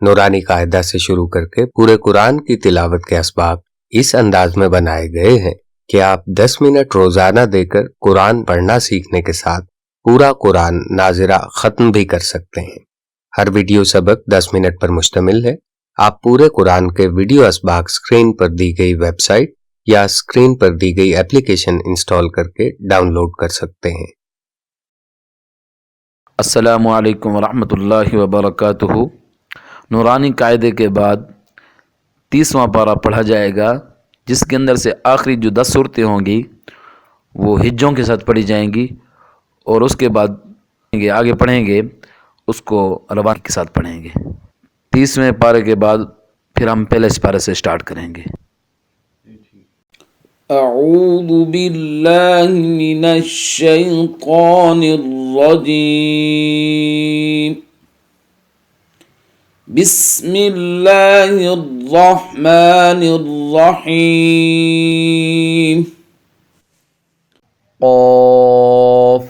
नूरानी कायदा से शुरू करके पूरे कुरान की तिलावत के असबाब इस अंदाज में बनाए गए हैं कि आप 10 मिनट रोजाना देकर कुरान पढ़ना सीखने के साथ पूरा कुरान नाज़िरा खत्म भी कर सकते हैं। हर वीडियो सबक 10 मिनट पर मुश्तमिल है। आप पूरे कुरान के वीडियो असबाक स्क्रीन पर दी गई वेबसाइट या स्क्रीन पर दी गई एप्लीकेशन इंस्टॉल करके डाउनलोड कर सकते हैं। अस्सलामु अलैकुम वरहमतुल्लाहि वबरकातुहू। नूरानी कायदे के बाद 30वां पारा पढ़ा जाएगा, जिसके अंदर से आखिरी जो 10 सूरतें होंगी वो हिज्जों के साथ पढ़ी जाएंगी, और उसके बाद आगे पढ़ेंगे उसको रवान के साथ पढ़ेंगे। 30वें पारे के बाद फिर हम पहले इस पारे से स्टार्ट करेंगे। अऊज़ु बिल्लाहि मिनश शैतानिर रजीम। बिस्मिल्लाहिर रहमानिर रहीम। क़ाफ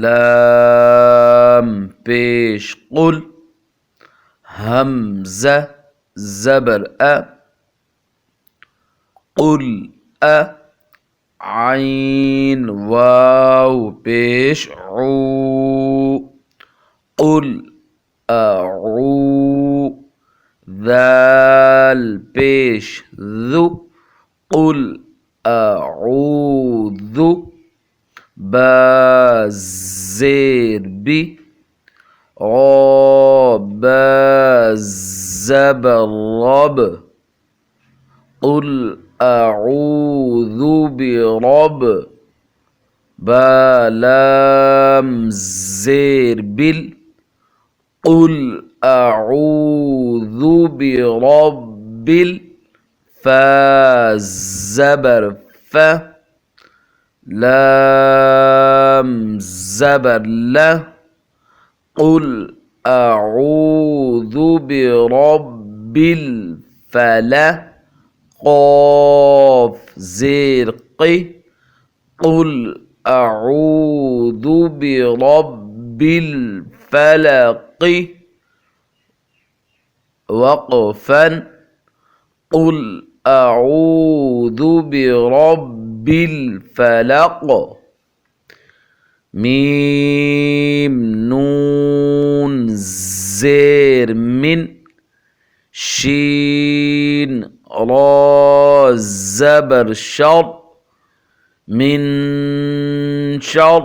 लाम पेश कुल, हमज़ा ज़बर अ, कुल अ, आइन वाव पेश ऊ, कुल अऊ, दाल पेश ज़ु, कुल अऊज़ु, बा ज़ेर बी, बा ज़बर रब, कुल अऊज़ु बिरब, बा लाम ज़ेर बिल, कुल अऊज़ु बिरब्बिल, फा ज़बर फ, लाम ज़बर ल, कुल अऊज़ु बिरब्बिल फलक, क़ाफ ज़ेर क़ी, कुल अऊज़ु बिरब्बिल फलक, वक़फ़न, कुल अऊज़ु बिरब्बिल फलक। मीम नून ज़ेर मिन, शीन रा ज़बर शर, मिन शर,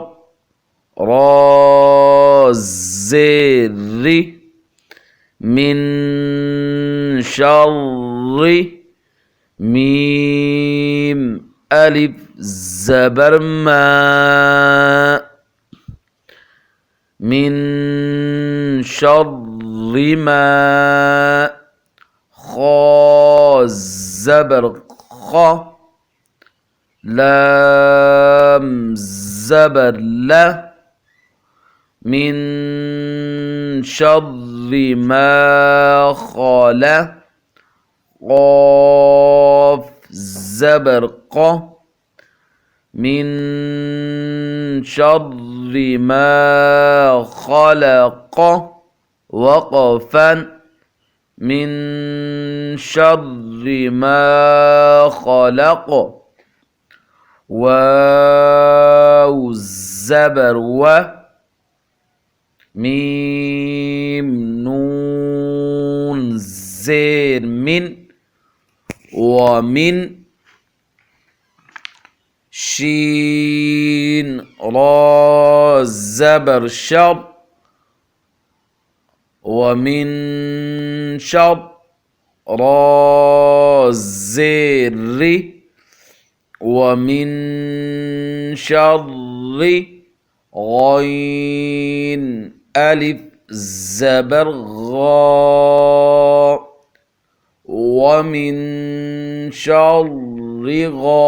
रा ज़ेर रि, मिन शर्रि, मीम अलिफ ज़बर मा, मिन शर्रि मा, खा ज़बर ख, लाम ज़बर ल, मिन शर्रि मा खलक़, क़ाफ ज़बर क़, मिन शर्रि मा खलक़, वक़फ़न, मिन शर्रि मा खलक़, वाव ज़बर व, मीम नून ज़ेर मिन, वमिन, शीन रा ज़बर शर, वमिन शर, रा ज़ेर रि, वमिन शर्रि, गैन अलिफ ज़बर गा, वमिन शर्रि गा,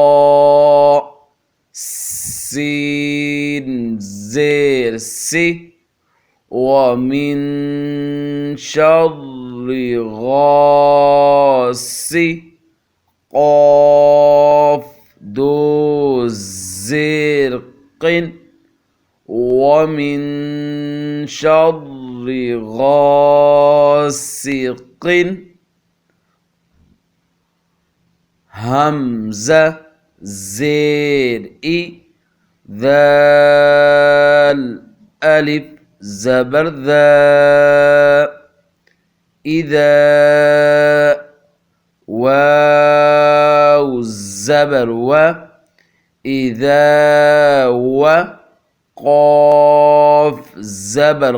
सीन ज़ेर सी, वमिन शर्रि गासी, क़ाफ दो ज़ेर क़िन, वमिन शर्रि غاسق همزة زير ذال ألف زبر ذا إذا واو زبر إذا قاف زبر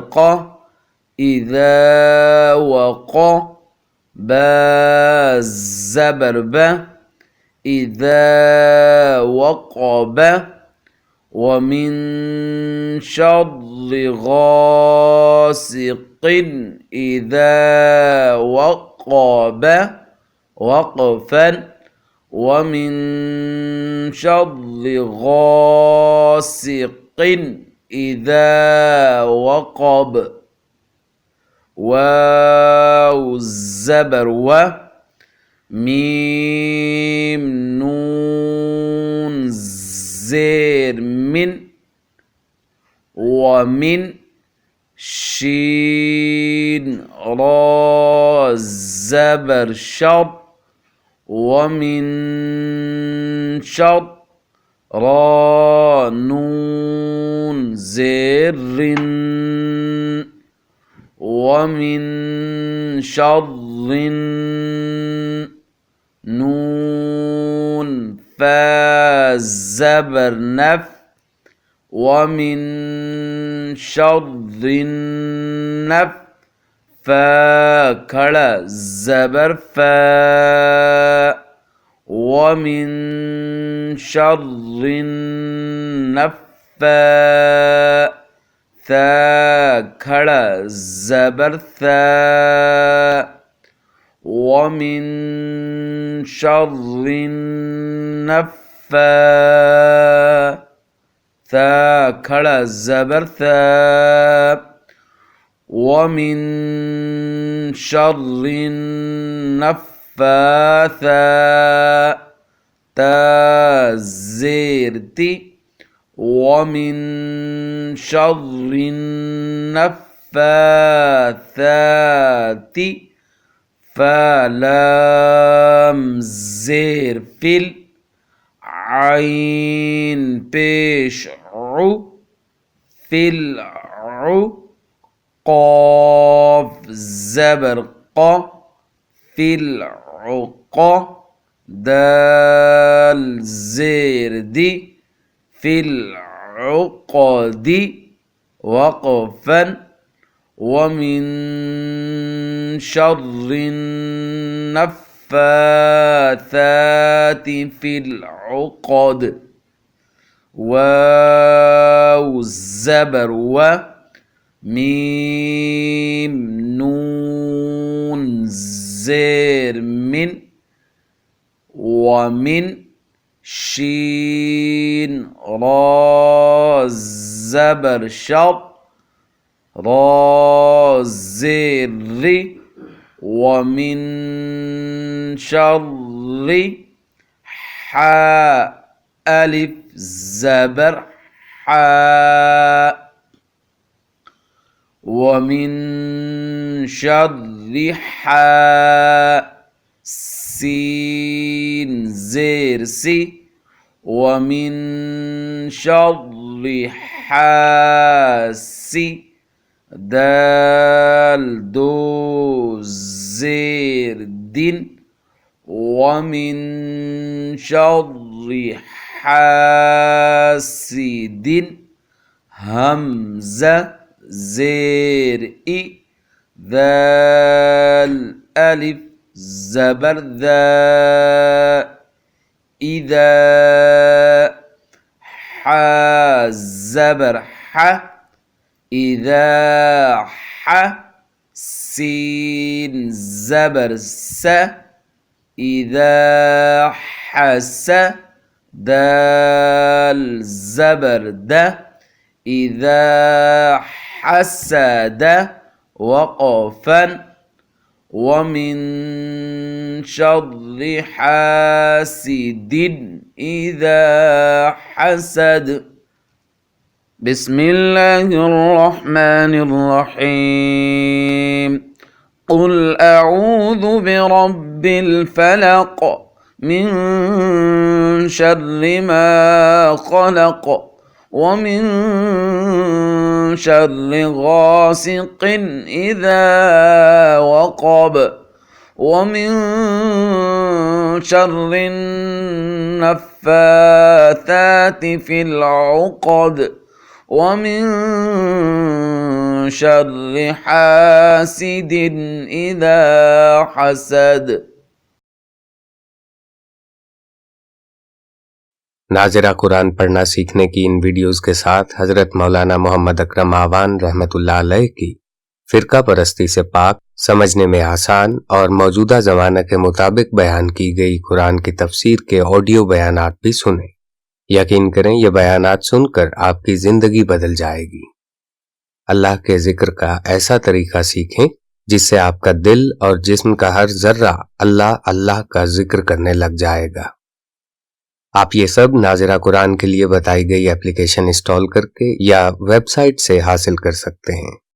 إذا با زبر إذا وقب ومن شر غاسق إذا وقب وقفا ومن شر غاسق إذا وقب واو الزبر ميم نون زير ومن شين را زبر شر ومن شر را نون زر ومن شر نون فا زبر نف ومن شر النف فا كڑا زبر فا ومن شر النفا ثا كڑا زبر ثا ومن شر النفا ثا كڑا زبر ثا ومن شر النفاثات تا زير ومن شر النفاثات فلام زير عين بيش قاف زبر في العقا دال زير في العقد وقفا ومن شر النفاثات في العقد واو الزبر ميم نون زير ومن شين را زبر شر را زر ومن شر حاء ألف زبر حاء ومن شر حاء سين زير ومن شر حاسد دال دو زير ومن شر حاسد همزة زير ذال ألف زبر ذا إذا زبر إذا سين زبر إذا دال زبر إذا حسد وقفا ومن شر حاسد إذا حسد بسم الله الرحمن الرحيم قل أعوذ برب الفلق من شر ما خلق ومن شر غاسق إذا وقب ومن شر النفاثات في العقد ومن شر حاسد إذا حسد۔ ناظرہ قرآن پڑھنا سیکھنے کی ان ویڈیوز کے ساتھ حضرت مولانا محمد اکرم آوان رحمۃ اللہ علیہ کی فرقہ پرستی سے پاک، سمجھنے میں آسان اور موجودہ زمانہ کے مطابق بیان کی گئی قرآن کی تفسیر کے آڈیو بیانات بھی سنیں۔ یقین کریں یہ بیانات سن کر آپ کی زندگی بدل جائے گی۔ اللہ کے ذکر کا ایسا طریقہ سیکھیں جس سے آپ کا دل اور جسم کا ہر ذرہ اللہ اللہ کا ذکر کرنے لگ جائے گا۔ آپ یہ سب ناظرہ قرآن کے لیے بتائی گئی اپلیکیشن انسٹال کر کے یا ویب سائٹ سے حاصل کر سکتے ہیں۔